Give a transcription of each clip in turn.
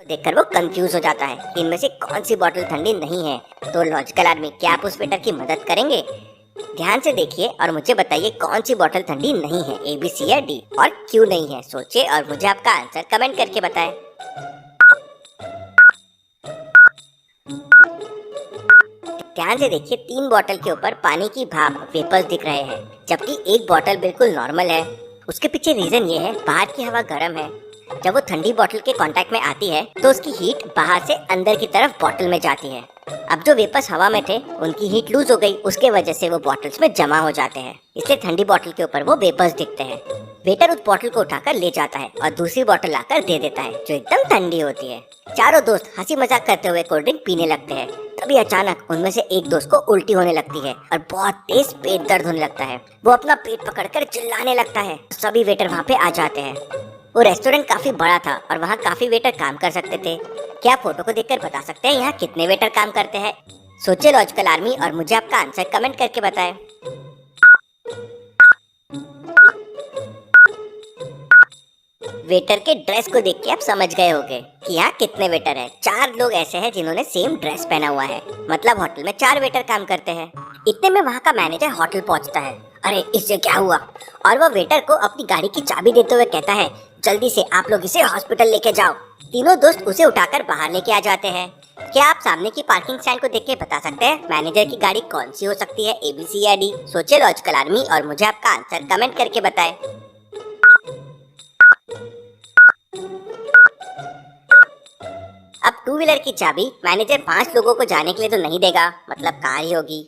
देखकर वो कंफ्यूज हो जाता है कि इनमें से कौन सी बोतल ठंडी नहीं है। तो लॉजिकल आर्मी, क्या आप उस वेटर की मदद करेंगे? ध्यान से देखिए और मुझे बताइए कौन सी बोतल ठंडी नहीं है, ए, बी, सी या डी, और क्यों नहीं है। सोचिए और मुझे आपका आंसर कमेंट करके बताएं। ध्यान से देखिए, 3 बोतल के ऊपर पानी की भाप, वेपर्स दिख रहे हैं, जबकि एक बोतल बिल्कुल नॉर्मल है। उसके पीछे रीजन ये है, बाहर की हवा गर्म है। जब वो ठंडी बोतल के कांटेक्ट में आती है तो उसकी हीट बाहर से अंदर की तरफ बोतल में जाती है। अब जो वेपर्स हवा में थे उनकी हीट लूज हो गई, उसके वजह से वो बॉटल्स में जमा हो जाते हैं, इसलिए ठंडी बोतल के ऊपर वो वेपर्स दिखते हैं। वेटर उस बोतल को उठाकर ले जाता है और दूसरी बोतल लाकर दे देता है जो एकदम ठंडी होती है। चारों दोस्त हंसी मजाक करते हुए कोल्ड ड्रिंक पीने लगते हैं। तभी अचानक उनमें से एक दोस्त को उल्टी होने लगती है और बहुत तेज पेट दर्द होने लगता है। वो अपना पेट पकड़कर चिल्लाने लगता है। सभी वेटर वहाँ पे आ जाते हैं। वो रेस्टोरेंट काफी बड़ा था और वहाँ काफी वेटर काम कर सकते थे। क्या फोटो को देखकर बता सकते हैं यहाँ कितने वेटर काम करते हैं? सोचिए लॉजिकल आर्मी और मुझे आपका आंसर कमेंट करके बताएं। वेटर के ड्रेस को देख के आप समझ गए होंगे कि यहाँ कितने वेटर हैं। 4 लोग ऐसे हैं जिन्होंने सेम ड्रेस पहना हुआ है, मतलब होटल में 4 वेटर काम करते हैं। इतने में वहाँ का मैनेजर होटल पहुँचता है। अरे इससे क्या हुआ? और वो वेटर को अपनी गाड़ी की चाबी देते हुए कहता है, जल्दी से आप लोग इसे हॉस्पिटल लेके जाओ। तीनों दोस्त उसे उठाकर बाहर लेके आ जाते हैं। क्या आप सामने की पार्किंग स्टैंड को देख के बता सकते हैं मैनेजर की गाड़ी कौन सी हो सकती है, ए, बी, सी या डी? सोचिए लॉजिकल आर्मी और मुझे आपका आंसर कमेंट करके बताएं। अब 2 व्हीलर की चाबी मैनेजर 5 लोगों को जाने के लिए तो नहीं देगा, मतलब कार ही होगी।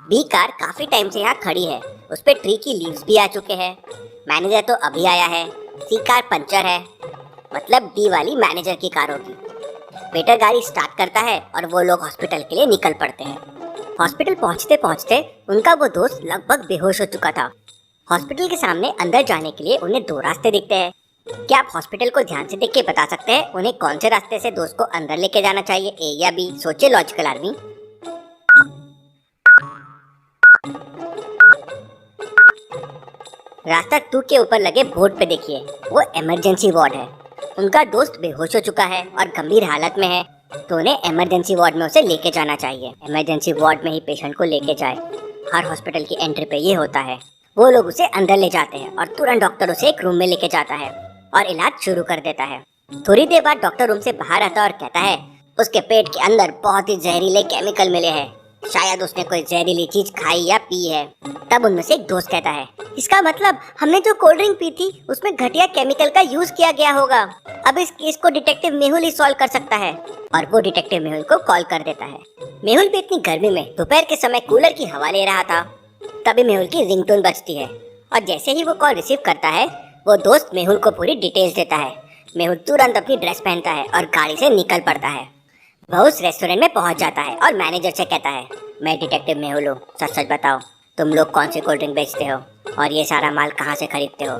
बी कार काफी टाइम से यहाँ खड़ी है, उस पे ट्री की लीव्स भी आ चुके हैं। मैनेजर तो अभी आया है। सी कार पंचर है, मतलब डी वाली मैनेजर की कार होगी। वेटर गाड़ी स्टार्ट करता है और वो लोग हॉस्पिटल के लिए निकल पड़ते हैं। हॉस्पिटल पहुँचते पहुँचते उनका वो दोस्त लगभग बेहोश हो चुका था। हॉस्पिटल के सामने अंदर जाने के लिए उन्हें 2 रास्ते दिखते हैं। क्या आप हॉस्पिटल को ध्यान से देख के बता सकते हैं उन्हें कौन से रास्ते से दोस्त को अंदर लेके जाना चाहिए, ए या बी? सोचिए लॉजिकल आर्मी। रास्ता 2 के ऊपर लगे बोर्ड पे देखिए, वो इमरजेंसी वार्ड है। उनका दोस्त बेहोश हो चुका है और गंभीर हालत में है, तो उन्हें इमरजेंसी वार्ड में उसे लेके जाना चाहिए। इमरजेंसी वार्ड में ही पेशेंट को लेके जाए। हर हॉस्पिटल की एंट्री पे ये होता है। वो लोग उसे अंदर ले जाते हैं और तुरंत डॉक्टर उसे एक रूम में लेके जाता है और इलाज शुरू कर देता है। थोड़ी देर बाद डॉक्टर रूम से बाहर आता है और कहता है उसके पेट के अंदर बहुत ही जहरीले केमिकल मिले हैं, शायद उसने कोई जहरीली चीज खाई या पी है। तब उनमें से एक दोस्त कहता है, इसका मतलब हमने जो कोल्ड ड्रिंक पी थी उसमें घटिया केमिकल का यूज किया गया होगा। अब इस केस को डिटेक्टिव मेहुल ही सॉल्व कर सकता है। और वो डिटेक्टिव मेहुल को कॉल कर देता है। मेहुल भी इतनी गर्मी में दोपहर के समय कूलर की हवा ले रहा था। तभी मेहुल की रिंगटोन बजती है और जैसे ही वो कॉल रिसीव करता है वो दोस्त मेहुल को पूरी डिटेल्स देता है। मेहुल तुरंत अपनी ड्रेस पहनता है और गाड़ी से निकल पड़ता है। वह उस रेस्टोरेंट में पहुंच जाता है और मैनेजर से कहता है, मैं डिटेक्टिव मेहुल हूँ, सच सच बताओ तुम लोग कौन सी कोल्ड ड्रिंक बेचते हो और ये सारा माल कहाँ से खरीदते हो?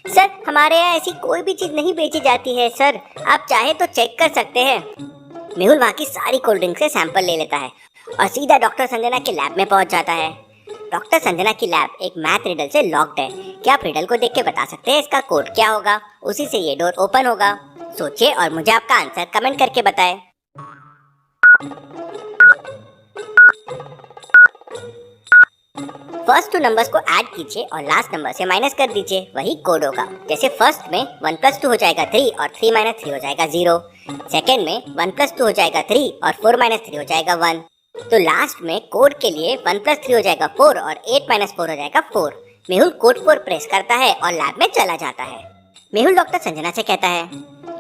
सर हमारे यहाँ ऐसी कोई भी चीज़ नहीं बेची जाती है सर, आप चाहे तो चेक कर सकते हैं। मेहुल वहाँ की सारी कोल्ड ड्रिंक से सैंपल ले लेता है और सीधा डॉक्टर संजना के लैब में पहुँच जाता है। डॉक्टर संजना की लैब एक मैथ रिडल से लॉक्ड है। क्या आप रिडल को देख के बता सकते हैं इसका कोड क्या होगा? उसी से ये डोर ओपन होगा। सोचिए और मुझे आपका आंसर कमेंट करके बताएं। फर्स्ट 2 नंबर्स को ऐड कीजिए और लास्ट नंबर से माइनस कर दीजिए, वही कोड होगा। जैसे फर्स्ट में 1 + 2 हो जाएगा 3 और 3 - 3 हो जाएगा 0। सेकेंड में 1 + 2 हो जाएगा 3 और 4 - 3 हो जाएगा 1। तो लास्ट में कोड के लिए 1 + 3 हो जाएगा 4 और 8 - 4 हो जाएगा 4। मेहुल कोड 4 प्रेस करता है और लैब में चला जाता है। मेहुल डॉक्टर संजना से कहता है,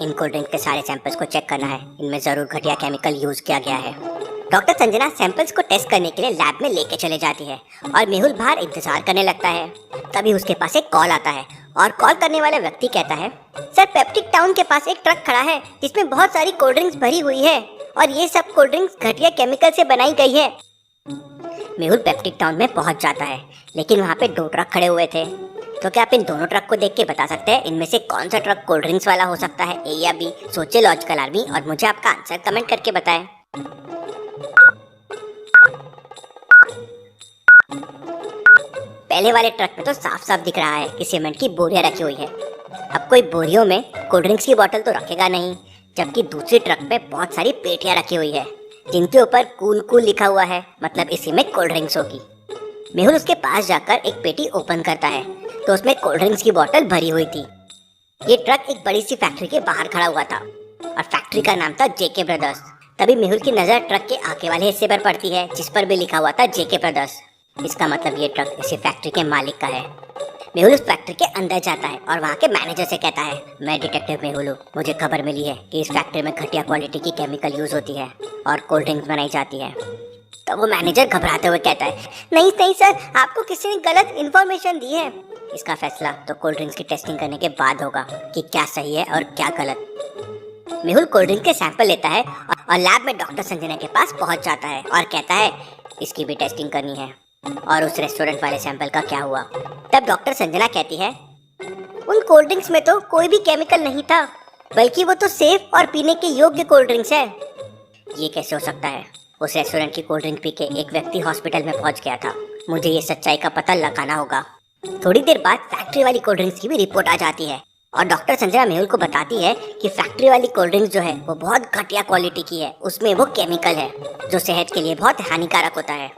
इन कोल्ड ड्रिंक के सारे सैंपल्स को चेक करना है, इनमें जरूर घटिया केमिकल यूज किया गया है। डॉक्टर संजना सैंपल्स को टेस्ट करने के लिए लैब में लेके चले जाती है और मेहुल बाहर इंतजार करने लगता है। तभी उसके पास एक कॉल आता है और कॉल करने वाला व्यक्ति कहता है, सर पेप्टिक टाउन के पास एक ट्रक खड़ा है जिसमें बहुत सारी कोल्ड ड्रिंक्स भरी हुई है और ये सब कोल्ड ड्रिंक्स घटिया केमिकल से बनाई गई है। मेहुल पेप्टिक टाउन में पहुंच जाता है, लेकिन वहाँ पे 2 ट्रक खड़े हुए थे। तो क्या आप इन दोनों ट्रक को देख के बता सकते हैं इनमें से कौन सा ट्रक कोल्ड ड्रिंक्स वाला हो सकता है, ए या बी? सोचिए लॉजिकल आर्मी और मुझे आपका आंसर कमेंट करके बताएं। पहले वाले ट्रक में तो साफ साफ दिख रहा है कि सीमेंट की बोरियां रखी हुई है। अब कोई बोरियों में कोल्ड ड्रिंक्स की बोतल तो रखेगा नहीं, जबकि दूसरी ट्रक में बहुत सारी पेटियां रखी हुई है जिनके ऊपर कूल कूल लिखा हुआ है, मतलब इसी में कोल्ड ड्रिंक्स होगी। मेहुल उसके पास जाकर एक पेटी ओपन करता है तो उसमें कोल्ड ड्रिंक्स की बोतल भरी हुई थी। ये ट्रक एक बड़ी सी फैक्ट्री के बाहर खड़ा हुआ था और फैक्ट्री का नाम था जेके ब्रदर्स। तभी मेहुल की नजर ट्रक के आगे वाले हिस्से पर पड़ती है जिस पर भी लिखा हुआ था जेके ब्रदर्स। इसका मतलब ये ट्रक इसी फैक्ट्री के मालिक का है। मेहुल उस फैक्ट्री के अंदर जाता है और वहाँ के मैनेजर से कहता है, मैं डिटेक्टिव मेहुल हूँ, मुझे खबर मिली है कि इस फैक्ट्री में घटिया क्वालिटी की केमिकल यूज होती है और कोल्ड ड्रिंक्स बनाई जाती है। तो वो मैनेजर घबराते हुए कहता है, नहीं नहीं सर, आपको किसी ने गलत इन्फॉर्मेशन दी है। इसका फैसला तो कोल्ड ड्रिंक्स की टेस्टिंग करने के बाद होगा कि क्या सही है और क्या गलत। मेहुल कोल्ड ड्रिंक के सैंपल लेता है और लैब में डॉक्टर संजना के पास पहुंच जाता है और कहता है, इसकी भी टेस्टिंग करनी है। और उस रेस्टोरेंट वाले सैंपल का क्या हुआ? तब डॉक्टर संजना कहती है, उन कोल्ड ड्रिंक्स में तो कोई भी केमिकल नहीं था, बल्कि वो तो सेफ और पीने के योग्य कोल्ड ड्रिंक्स है। ये कैसे हो सकता है? उस रेस्टोरेंट की कोल्ड ड्रिंक पी के एक व्यक्ति हॉस्पिटल में पहुंच गया था। मुझे ये सच्चाई का पता लगाना होगा। थोड़ी देर बाद फैक्ट्री वाली कोल्ड ड्रिंक्स की भी रिपोर्ट आ जाती है और डॉक्टर संजना मेहुल को बताती है कि फैक्ट्री वाली कोल्ड ड्रिंक्स जो है वो बहुत घटिया क्वालिटी की है, उसमें वो केमिकल है जो सेहत के लिए बहुत हानिकारक होता है।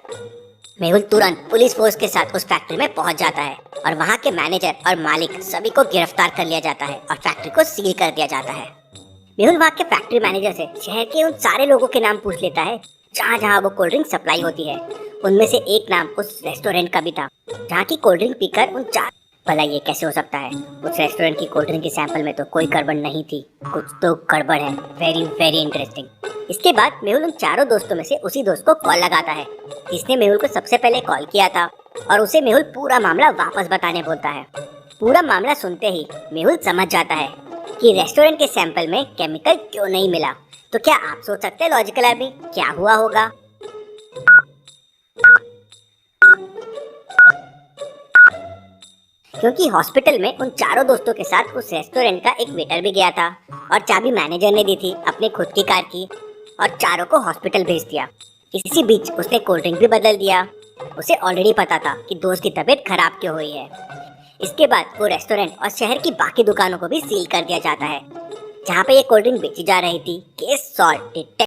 मेहुल तुरंत पुलिस फोर्स के साथ उस फैक्ट्री में पहुंच जाता है और वहाँ के मैनेजर और मालिक सभी को गिरफ्तार कर लिया जाता है और फैक्ट्री को सील कर दिया जाता है। मेहुल वहाँ के फैक्ट्री मैनेजर से शहर के उन सारे लोगों के नाम पूछ लेता है जहाँ जहाँ वो कोल्ड ड्रिंक सप्लाई होती है। उनमें से एक नाम उस रेस्टोरेंट का भी था जहाँ की कोल्ड ड्रिंक पीकर उन चार, भला ये कैसे हो सकता है? उस रेस्टोरेंट की कोल्ड ड्रिंक के सैंपल में तो कोई गड़बड़ नहीं थी, कुछ तो गड़बड़ है। Very very interesting. इसके बाद मेहुल उन चारों दोस्तों में से उसी दोस्त को कॉल लगाता है जिसने मेहुल को सबसे पहले कॉल किया था और उसे मेहुल पूरा मामला वापस बताने बोलता है। पूरा मामला सुनते ही मेहुल समझ जाता है कि रेस्टोरेंट के सैंपल में केमिकल क्यों नहीं मिला। तो क्या आप सोच सकते हैं लॉजिकल आदमी क्या हुआ होगा? क्योंकि हॉस्पिटल में उन चारों दोस्तों के साथ उस रेस्टोरेंट का एक वेटर भी गया था और चाबी मैनेजर ने दी थी अपने खुद की कार की और चारों को हॉस्पिटल भेज दिया। इसी बीच उसने कोल्ड ड्रिंक भी बदल दिया। उसे ऑलरेडी पता था कि दोस्त की तबीयत खराब क्यों हुई है। इसके बाद वो रेस्टोरेंट और शहर की बाकी दुकानों को भी सील कर दिया जाता है जहाँ पे ये कोल्ड ड्रिंक बेची जा रही थी। Case solve.